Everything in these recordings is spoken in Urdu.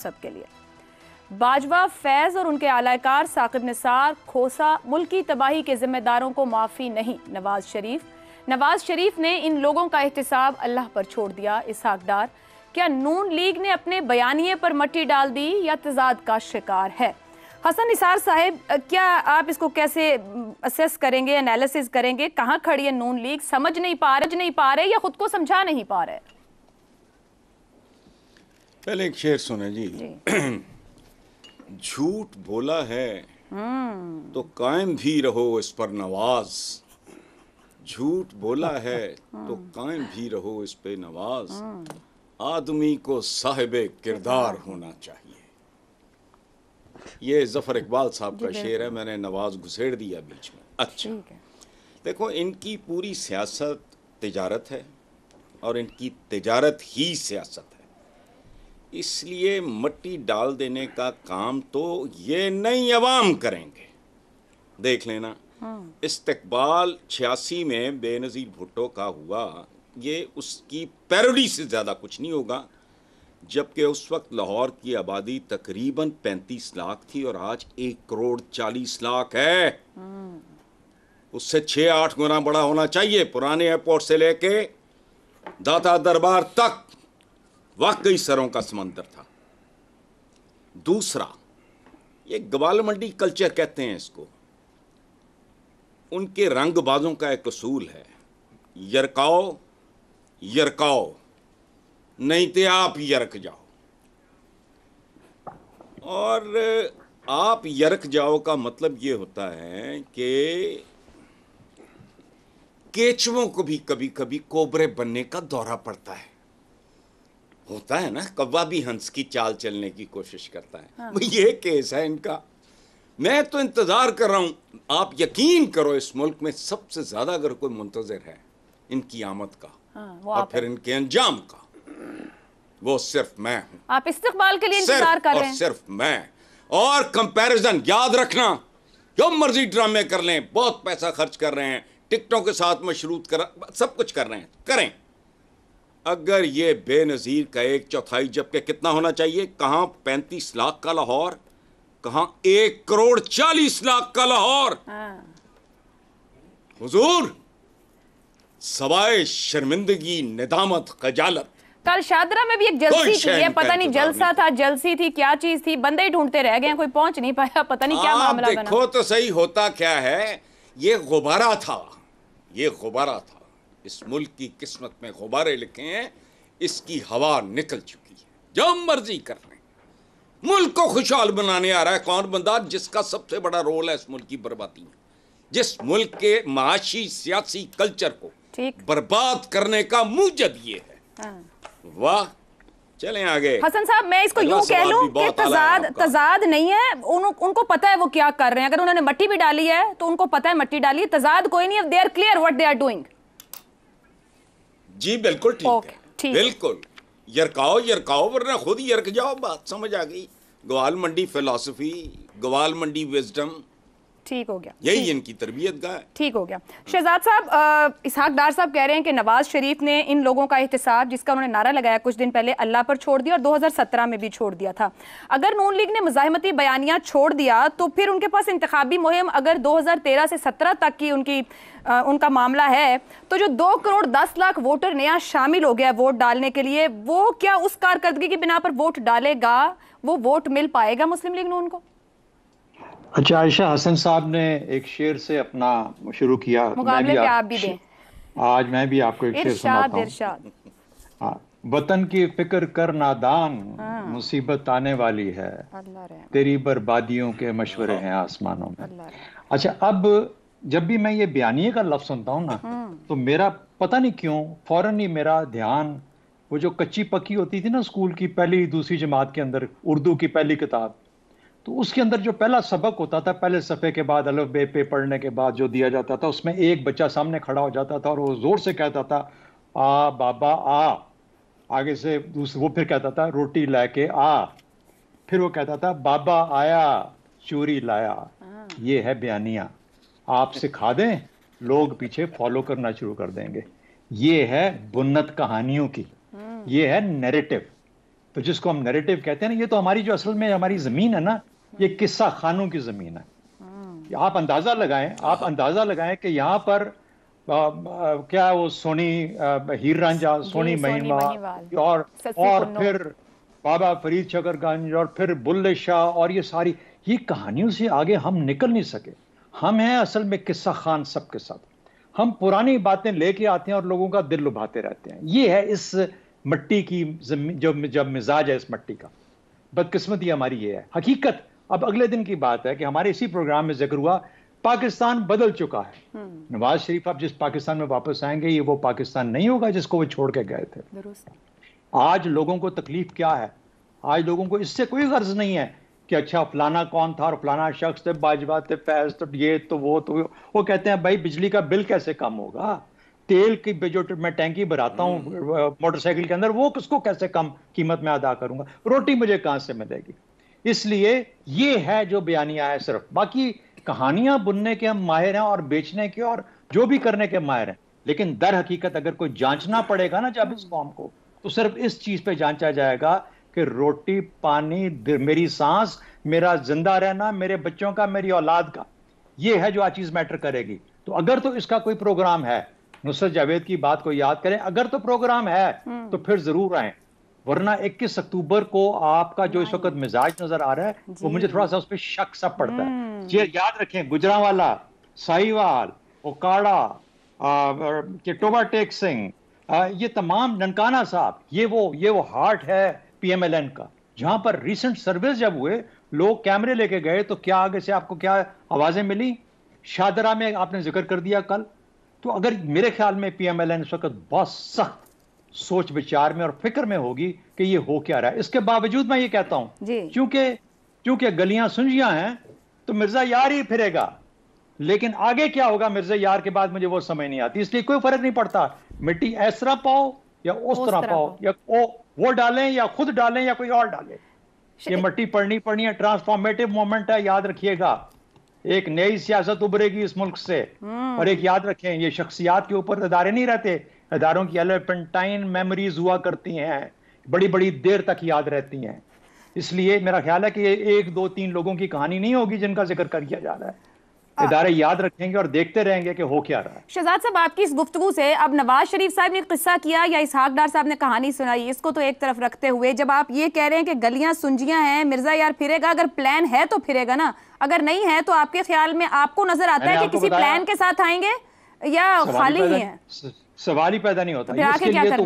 سب کے لیے باجوہ فیض اور ان کے اعلی کار ثاقب نثار کھوسا ملکی تباہی کے ذمہ داروں کو معافی نہیں نواز شریف نے ان لوگوں کا احتساب اللہ پر چھوڑ دیا اسحاق ڈار کیا نون لیگ نے اپنے بیانیے پر مٹی ڈال دی یا تضاد کا شکار ہے؟ حسن نثار صاحب کیا آپ اس کو کیسے اسیس کریں گے انالیسز کریں گے؟ کہاں کھڑی ہے نون لیگ؟ سمجھ نہیں پا رہے یا خود کو سمجھا نہیں پا رہے؟ پہلے ایک شعر سنیں جی جھوٹ بولا ہے تو قائم بھی رہو اس پر نواز جھوٹ بولا ہے تو قائم بھی رہو اس پہ نواز آدمی کو صاحب کردار ہونا چاہیے. یہ ظفر اقبال صاحب کا شعر ہے، میں نے نواز گھسیڑ دیا بیچ میں. اچھا دیکھو، ان کی پوری سیاست تجارت ہے اور ان کی تجارت ہی سیاست ہے، اس لیے مٹی ڈال دینے کا کام تو یہ نئی عوام کریں گے. دیکھ لینا استقبال 86 میں بے نظیر بھٹو کا ہوا، یہ اس کی پیروڈی سے زیادہ کچھ نہیں ہوگا، جبکہ اس وقت لاہور کی آبادی تقریباً 35 لاکھ تھی اور آج 1 کروڑ 40 لاکھ ہے. اس سے 6-8 گنا بڑا ہونا چاہیے. پرانے ایئرپورٹ سے لے کے داتا دربار تک واقعی سروں کا سمندر تھا. دوسرا، یہ گوال منڈی کلچر کہتے ہیں اس کو. ان کے رنگ بازوں کا ایک اصول ہے، یرکاؤ نہیں تے آپ یرک جاؤ. اور آپ یرک جاؤ کا مطلب یہ ہوتا ہے کہ کیچووں کو بھی کبھی کبھی کوبرے بننے کا دورہ پڑتا ہے. ہوتا ہے نا، کوا بھی ہنس کی چال چلنے کی کوشش کرتا ہے. یہ کیس ہے ان کا. میں تو انتظار کر رہا ہوں. آپ یقین کرو، اس ملک میں سب سے زیادہ اگر کوئی منتظر ہے ان کی آمد کا اور پھر ان کے انجام کا، وہ صرف میں ہوں. آپ استقبال کے لیے انتظار کر رہے ہیں؟ صرف میں. اور کمپیریزن یاد رکھنا، جو مرضی ڈرامے کر لیں، بہت پیسہ خرچ کر رہے ہیں، ٹکٹوں کے ساتھ مشروط سب کچھ کر رہے ہیں، کریں. اگر یہ بے نظیر کا 1/4، جبکہ کتنا ہونا چاہیے؟ کہاں 35 لاکھ کا لاہور، کہاں 1 کروڑ 40 لاکھ کا لاہور. حضور، سوائے شرمندگی، ندامت، خجالت. کل شادرہ میں بھی ایک جلسی تھی، یہ پتہ نہیں جلسہ تھا، جلسی تھی، کیا چیز تھی، بندے ہی ڈھونڈتے رہ گئے ہیں، کوئی پہنچ نہیں پایا، پتہ نہیں کیا معاملہ بنا. دیکھو تو صحیح ہوتا کیا ہے. یہ غبارہ تھا. اس ملک کی قسمت میں غبارے لکھے ہیں، اس کی ہوا نکل چکی ہے. جو مرضی کر رہے ہیں. ملک کو خوشحال بنانے آ رہا ہے کون بندہ جس کا سب سے بڑا رول ہے اس ملک کی بربادی میں، جس ملک کے معاشی سیاسی کلچر کو برباد کرنے کا موجد یہ ہے. واہ، چلیں آگے. حسن صاحب، میں اس کو یوں کہہ لوں کہ تضاد نہیں ہے. ان کو پتہ ہے وہ کیا کر رہے ہیں. اگر انہوں نے مٹی بھی ڈالی ہے تو ان کو پتہ ہے مٹی ڈالی ہے. تضاد کوئی نہیں ہے. they are clear what they are doing. جی بالکل ٹھیک ہے، بالکل. یرکاؤ ورنہ خود یرک جاؤ. بات سمجھ آ گئی. گوال منڈی فلسفی، گوال منڈی وزڈم، ٹھیک ہو گیا. یہی ان کی تربیت کا ہے. ٹھیک ہو گیا. شہزاد صاحب، اسحاق ڈار صاحب کہہ رہے ہیں کہ نواز شریف نے ان لوگوں کا احتساب، جس کا انہوں نے نعرہ لگایا کچھ دن پہلے، اللہ پر چھوڑ دیا اور 2017 میں بھی چھوڑ دیا تھا. اگر نون لیگ نے مزاحمتی بیانیہ چھوڑ دیا تو پھر ان کے پاس انتخابی مہم اگر 2013 سے 17 تک کی ان کا معاملہ ہے تو جو 2 کروڑ 10 لاکھ ووٹر نیا شامل ہو گیا ووٹ ڈالنے کے لیے، وہ کیا اس کارکردگی کی بنا پر ووٹ ڈالے گا؟ وہ ووٹ مل پائے گا مسلم لیگ نون کو؟ اچھا، عائشہ، حسن صاحب نے ایک شعر سے اپنا شروع کیا، مقابلے پہ آپ بھی دیں. آج میں بھی آپ کو ایک شعر سناتا ہوں. وطن کی فکر کر نادان، مصیبت آنے والی ہے، تیری بربادیوں کے مشورے ہیں آسمانوں میں. اچھا، اب جب بھی میں یہ بیانیے کا لفظ سنتا ہوں نا تو میرا پتہ نہیں کیوں فوراً ہی میرا دھیان وہ جو کچی پکی ہوتی تھی نا اسکول کی پہلی دوسری جماعت کے اندر، اردو کی پہلی کتاب، تو اس کے اندر جو پہلا سبق ہوتا تھا، پہلے صفحے کے بعد الف بے پہ پڑھنے کے بعد جو دیا جاتا تھا، اس میں ایک بچہ سامنے کھڑا ہو جاتا تھا اور وہ زور سے کہتا تھا آ بابا آ. آگے سے وہ پھر کہتا تھا روٹی لے کے آ. پھر وہ کہتا تھا بابا آیا چوری لایا. یہ ہے بیانیہ. آپ سکھا دیں، لوگ پیچھے فالو کرنا شروع کر دیں گے. یہ ہے بنت کہانیوں کی، یہ ہے نیریٹو. تو جس کو ہم نیریٹو کہتے ہیں نا، یہ تو ہماری جو اصل میں ہماری زمین ہے نا، یہ قصہ خانوں کی زمین ہے. آپ اندازہ لگائیں کہ یہاں پر کیا وہ سونی ہیر رانجھا، سونی مہینوال اور پھر بابا فرید شکر گنج اور پھر بلے شاہ، اور یہ ساری یہ کہانیوں سے آگے ہم نکل نہیں سکے. ہم ہیں اصل میں قصہ خان سب کے ساتھ. ہم پرانی باتیں لے کے آتے ہیں اور لوگوں کا دل لبھاتے رہتے ہیں. یہ ہے اس مٹی کی جب مزاج ہے اس مٹی کا. بدقسمتی ہماری یہ ہے. حقیقت اب اگلے دن کی بات ہے کہ ہمارے اسی پروگرام میں ذکر ہوا پاکستان بدل چکا ہے. نواز شریف اب جس پاکستان میں واپس آئیں گے، یہ وہ پاکستان نہیں ہوگا جس کو وہ چھوڑ کے گئے تھے. آج لوگوں کو تکلیف کیا ہے؟ آج لوگوں کو اس سے کوئی غرض نہیں ہے کہ اچھا فلانا کون تھا اور فلانا شخص تھے، باجوہ تھے، فیض تو یہ تو وہ کہتے ہیں بھائی بجلی کا بل کیسے کم ہوگا، تیل کی جو میں ٹینکی بھراتا ہوں موٹر سائیکل کے اندر وہ کس کو کیسے کم قیمت میں ادا کروں گا، روٹی مجھے کہاں سے ملے گی. اس لیے یہ ہے جو بیانیہ ہے صرف. باقی کہانیاں بننے کے ہم ماہر ہیں اور بیچنے کے اور جو بھی کرنے کے ماہر ہیں، لیکن در حقیقت اگر کوئی جانچنا پڑے گا نا جب اس قوم کو، تو صرف اس چیز پہ جانچا جائے گا کہ روٹی پانی، میری سانس، میرا زندہ رہنا، میرے بچوں کا، میری اولاد کا، یہ ہے جو آج چیز میٹر کرے گی. تو اگر تو اس کا کوئی پروگرام ہے، نصرت جاوید کی بات کو یاد کریں، اگر تو پروگرام ہے تو پھر ضرور آئیں. ورنہ 21 اکتوبر کو آپ کا جو اس وقت مزاج نظر آ رہا ہے وہ مجھے تھوڑا سا اس پہ شک سا پڑتا ہے. یہ یاد رکھیں، گجرانوالا، ساہیوال، اوکاڑا، ٹوبا ٹیک سنگھ، یہ تمام، ننکانہ صاحب، یہ وہ ہارٹ ہے پی ایم ایل این کا. جہاں پر ریسنٹ سرویز جب ہوئے، لوگ کیمرے لے کے گئے تو کیا آگے سے آپ کو کیا آوازیں ملی؟ شادرہ میں آپ نے ذکر کر دیا کل. تو اگر میرے خیال میں پی ایم ایل این اس وقت بہت سخت سوچ بچار میں اور فکر میں ہوگی کہ یہ ہو کیا رہا ہے. اس کے باوجود میں یہ کہتا ہوں چونکہ گلیاں سنجیاں ہیں تو مرزا یار ہی پھرے گا، لیکن آگے کیا ہوگا مرزا یار کے بعد مجھے وہ سمجھ نہیں آتی. اس لیے کوئی فرق نہیں پڑتا مٹی اس طرح پاؤ یا اس طرح پاؤ، یا وہ ڈالیں یا خود ڈالیں یا کوئی اور ڈالے. یہ مٹی پڑنی ہے. ٹرانسفارمیٹو مومنٹ ہے، یاد رکھیے گا. ایک نئی سیاست ابھرے گی اس ملک سے. اور ایک یاد رکھیں، یہ شخصیات کے اوپر ادارے نہیں رہتے. اداروں کی ایلیفنٹائن میموریز ہوا کرتی ہیں، بڑی بڑی دیر تک یاد رہتی ہیں. اس لیے میرا خیال ہے کہ یہ 1 2 3 لوگوں کی کہانی نہیں ہوگی جن کا ذکر کر کیا جا رہا ہے. ادارے یاد رکھیں گے اور دیکھتے رہیں گے کہ ہو کیا رہا ہے. شہزاد صاحب، آپ کی اس گفتگو سے اب نواز شریف صاحب نے قصہ کیا یا اسحاق ڈار صاحب نے کہانی سنائی، اس کو تو ایک طرف رکھتے ہوئے جب آپ یہ کہہ رہے ہیں کہ گلیاں سنجیاں ہیں، مرزا یار پھرے گا، اگر پلان ہے تو پھرے گا نا، اگر نہیں ہے تو آپ کے خیال میں آپ کو نظر آتا ہے کہ کسی پلان کے ساتھ آئیں گے یا خالی ہی ہیں؟ سوال ہی پیدا نہیں ہوتا. اس کے لیے تو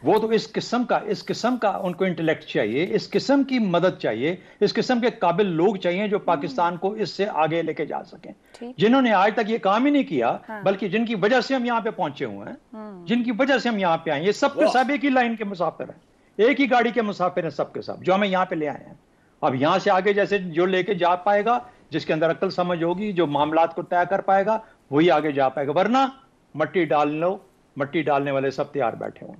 وہ تو اس قسم کا ان کو انٹلیکٹ چاہیے، اس قسم کی مدد چاہیے، اس قسم کے قابل لوگ چاہیے جو پاکستان کو اس سے آگے لے کے جا سکیں، جنہوں نے آج تک یہ کام ہی نہیں کیا، بلکہ جن کی وجہ سے ہم یہاں پہ پہنچے ہوئے ہیں، جن کی وجہ سے ہم یہاں پہ آئے. یہ سب کے سب ایک ہی لائن کے مسافر ہیں، ایک ہی گاڑی کے مسافر ہیں سب کے سب، جو ہمیں یہاں پہ لے آئے ہیں. اب یہاں سے آگے جیسے جو لے کے جا پائے گا، جس کے اندر عقل سمجھ ہوگی، جو معاملات کو طے کر پائے گا، وہی آگے جا پائے گا. ورنہ مٹی ڈال لو، مٹی ڈالنے والے سب تیار بیٹھے ہوں.